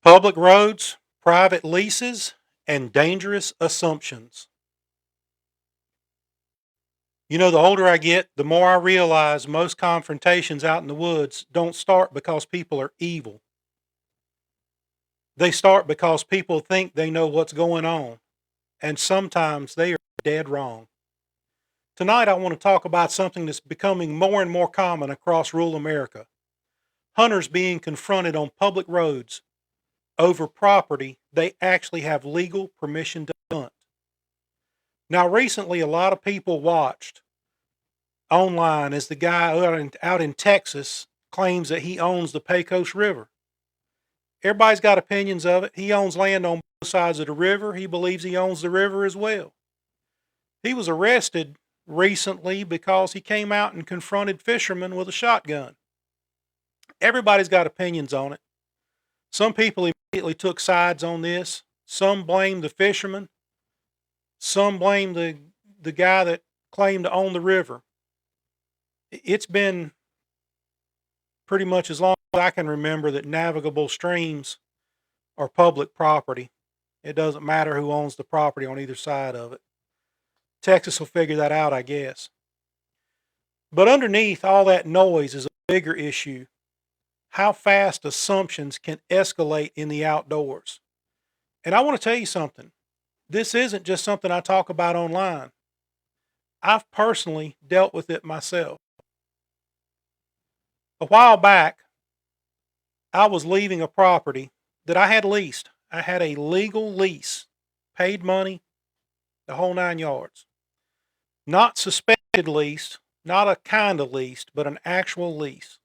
Public roads, private leases, and dangerous assumptions. You know, the older I get, the more I realize most confrontations out in the woods don't start because people are evil. They start because people think they know what's going on, and sometimes they are dead wrong. Tonight, I want to talk about something that's becoming more and more common across rural America: hunters being confronted on public roads over property they actually have legal permission to hunt. Now, recently, a lot of people watched online as the guy out in Texas claims that he owns the Pecos River. Everybody's got opinions of it. He owns land on both sides of the river. He believes he owns the river as well. He was arrested recently because he came out and confronted fishermen with a shotgun. Everybody's got opinions on it. Some people immediately took sides on this. Some blame the fisherman. Some blame the guy that claimed to own the river. It's been pretty much as long as I can remember that navigable streams are public property. It doesn't matter who owns the property on either side of it. Texas will figure that out, I guess. But underneath all that noise is a bigger issue: how fast assumptions can escalate in the outdoors. And I want to tell you something. This isn't just something I talk about online. I've personally dealt with it myself. A while back, I was leaving a property that I had leased. I had a legal lease, paid money, the whole 9 yards. Not suspected leased, not a kind of leased, but an actual lease.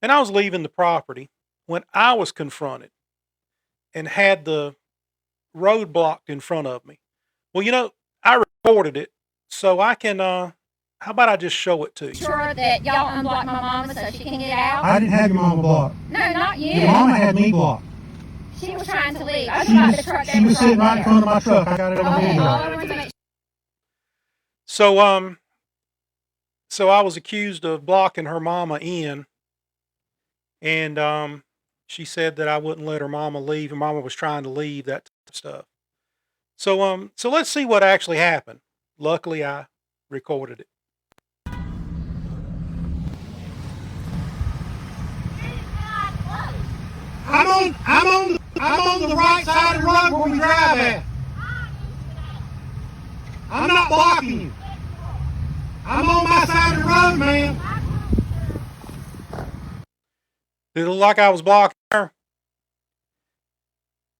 And I was leaving the property when I was confronted and had the road blocked in front of me. Well, I recorded it, so I can, how about I just show it to you? Sure that y'all unblocked my mama so she can get out? I didn't have your mama blocked. No, not you. Your mama had me blocked. She was trying to leave. I was about the truck. She was sitting right in front of my truck. I got it on Okay, video. all I wanted to make So I was accused of blocking her mama in, and she said that I wouldn't let her mama leave. Her mama was trying to leave, that type of stuff. So let's see what actually happened. Luckily, I recorded it. I'm on the right side of the road where we drive at. I'm not blocking you. I'm on my side of the road, man. Did it look like I was blocking her?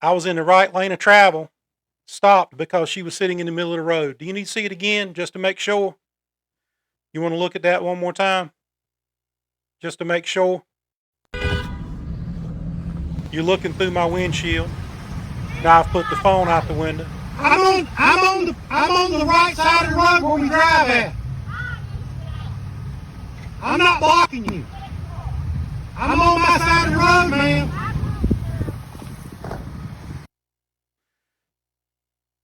I was in the right lane of travel, stopped because she was sitting in the middle of the road. Do you need to see it again just to make sure? You want to look at that one more time? Just to make sure? You're looking through my windshield. Now I've put the phone out the window. I'm on the right side of the road where we drive at. I'm not blocking you. I'm on my side of the road, man.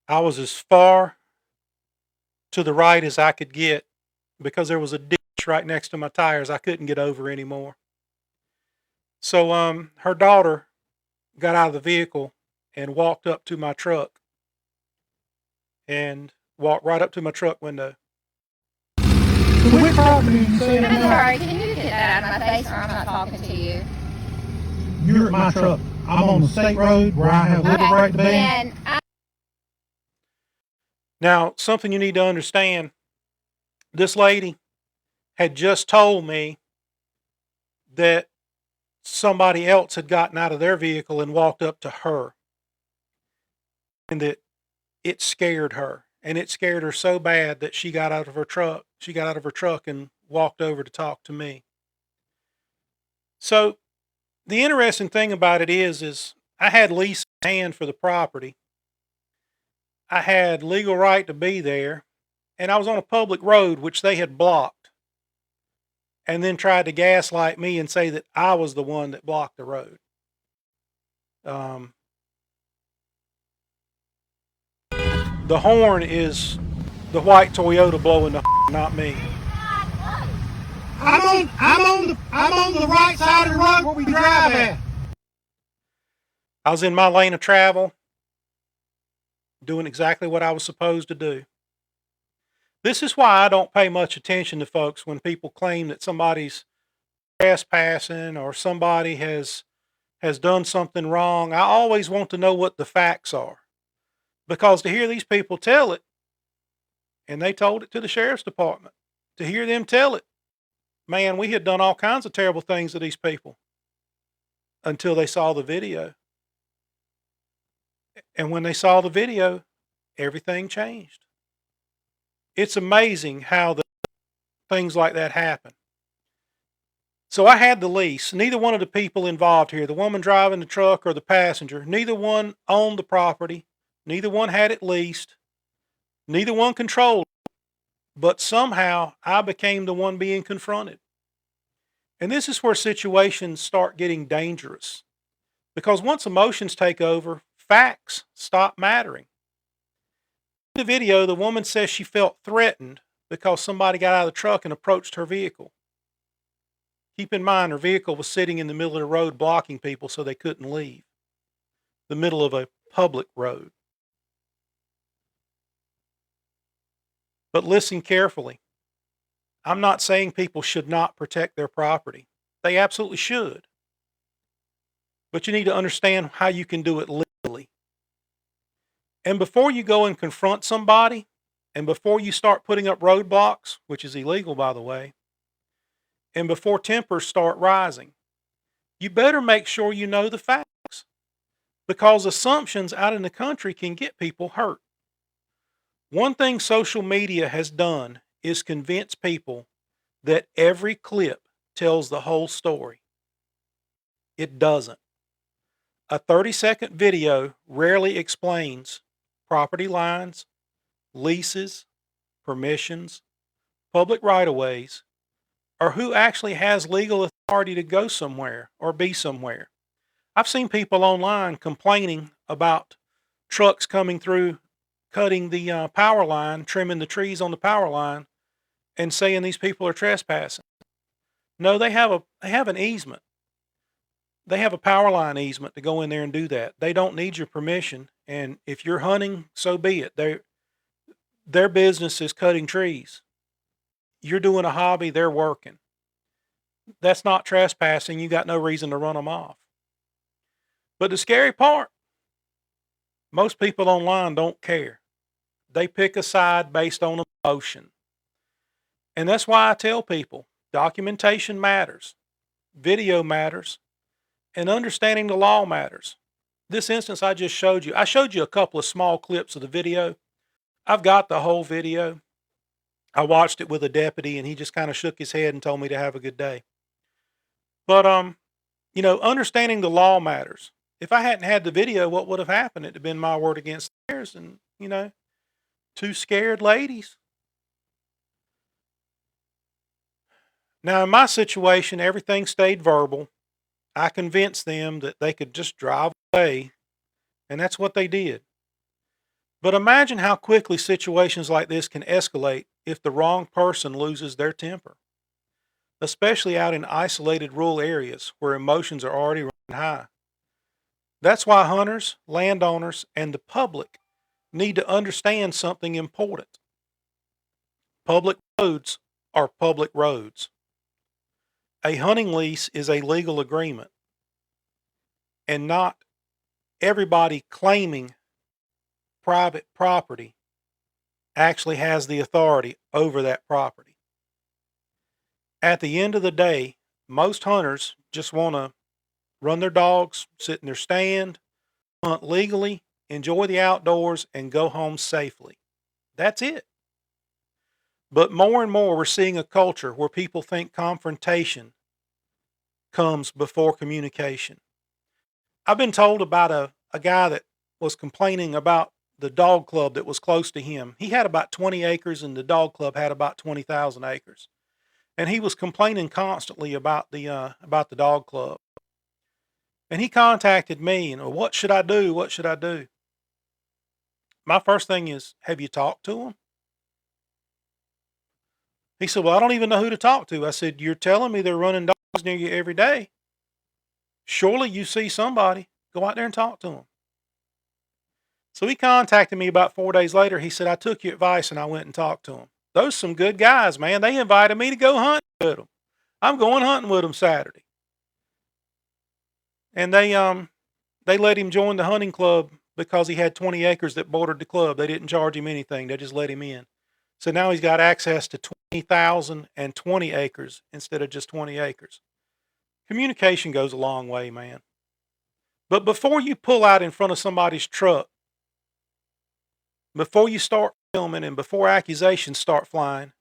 I was as far to the right as I could get because there was a ditch right next to my tires I couldn't get over anymore. So her daughter got out of the vehicle and walked up to my truck and walked right up to my truck window. Which property you saying I'm about? sorry, can you get that out of my face or I'm not talking to you? You're at my truck. I'm on the state road where I have legal right to be. And Now, something you need to understand: this lady had just told me that somebody else had gotten out of their vehicle and walked up to her, and that it scared her. And it scared her so bad that she got out of her truck. She got out of her truck and walked over to talk to me. So the interesting thing about it is I had lease in hand for the property. I had legal right to be there, and I was on a public road, which they had blocked, and then tried to gaslight me and say that I was the one that blocked the road. The horn is the white Toyota blowing the horn, not me. I'm on the right side of the road where we drive at. I was in my lane of travel, doing exactly what I was supposed to do. This is why I don't pay much attention to folks when people claim that somebody's trespassing or somebody has done something wrong. I always want to know what the facts are. Because to hear these people tell it, and they told it to the sheriff's department, to hear them tell it, man, we had done all kinds of terrible things to these people until they saw the video. And when they saw the video, everything changed. It's amazing how things like that happen. So I had the lease. Neither one of the people involved here, the woman driving the truck or the passenger, neither one owned the property. Neither one had it leased. Neither one controlled it. But somehow I became the one being confronted. And this is where situations start getting dangerous. Because once emotions take over, facts stop mattering. In the video, the woman says she felt threatened because somebody got out of the truck and approached her vehicle. Keep in mind, her vehicle was sitting in the middle of the road blocking people so they couldn't leave. The middle of a public road. But listen carefully. I'm not saying people should not protect their property. They absolutely should. But you need to understand how you can do it legally. And before you go and confront somebody, and before you start putting up roadblocks, which is illegal by the way, and before tempers start rising, you better make sure you know the facts. Because assumptions out in the country can get people hurt. One thing social media has done is convince people that every clip tells the whole story. It doesn't. A 30-second video rarely explains property lines, leases, permissions, public right-of-ways, or who actually has legal authority to go somewhere or be somewhere. I've seen people online complaining about trucks coming through, cutting the power line, trimming the trees on the power line, and saying these people are trespassing. No, they have an easement. They have a power line easement to go in there and do that. They don't need your permission. And if you're hunting, so be it. Their business is cutting trees. You're doing a hobby, they're working. That's not trespassing. You got no reason to run them off. But the scary part, most people online don't care. They pick a side based on emotion. And that's why I tell people documentation matters, video matters, and understanding the law matters. This instance I just showed you, I showed you a couple of small clips of the video. I've got the whole video. I watched it with a deputy and he just kind of shook his head and told me to have a good day. But, understanding the law matters. If I hadn't had the video, what would have happened? It'd have been my word against theirs and, two scared ladies. Now, in my situation, everything stayed verbal. I convinced them that they could just drive away, and that's what they did. But imagine how quickly situations like this can escalate if the wrong person loses their temper, especially out in isolated rural areas where emotions are already running high. That's why hunters, landowners, and the public need to understand something important. Public roads are public roads. A hunting lease is a legal agreement, and not everybody claiming private property actually has the authority over that property. At the end of the day, most hunters just want to run their dogs, sit in their stand, hunt legally, enjoy the outdoors, and go home safely. That's it. But more and more, we're seeing a culture where people think confrontation comes before communication. I've been told about a guy that was complaining about the dog club that was close to him. He had about 20 acres and the dog club had about 20,000 acres. And he was complaining constantly about the dog club. And he contacted me and, what should I do? What should I do? My first thing is, have you talked to him? He said, well, I don't even know who to talk to. I said, you're telling me they're running dogs near you every day. Surely you see somebody. Go out there and talk to them. So he contacted me about 4 days later. He said, I took your advice and I went and talked to them. Those some good guys, man. They invited me to go hunting with them. I'm going hunting with them Saturday. And they let him join the hunting club because he had 20 acres that bordered the club. They didn't charge him anything. They just let him in. So now he's got access to 20,020 acres instead of just 20 acres. Communication goes a long way, man. But before you pull out in front of somebody's truck, before you start filming and before accusations start flying,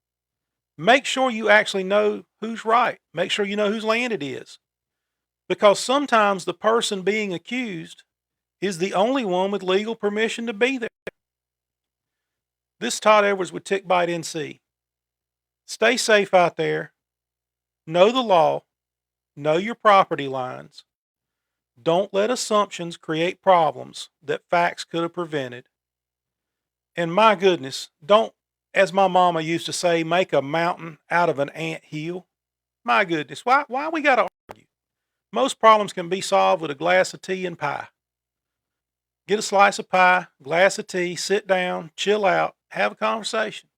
make sure you actually know who's right. Make sure you know whose land it is. Because sometimes the person being accused is the only one with legal permission to be there. This is Todd Edwards with TicBite NC. Stay safe out there. Know the law. Know your property lines. Don't let assumptions create problems that facts could have prevented. And my goodness, don't, as my mama used to say, make a mountain out of an ant hill. My goodness, why we got to argue? Most problems can be solved with a glass of tea and pie. Get a slice of pie, glass of tea, sit down, chill out, have a conversation.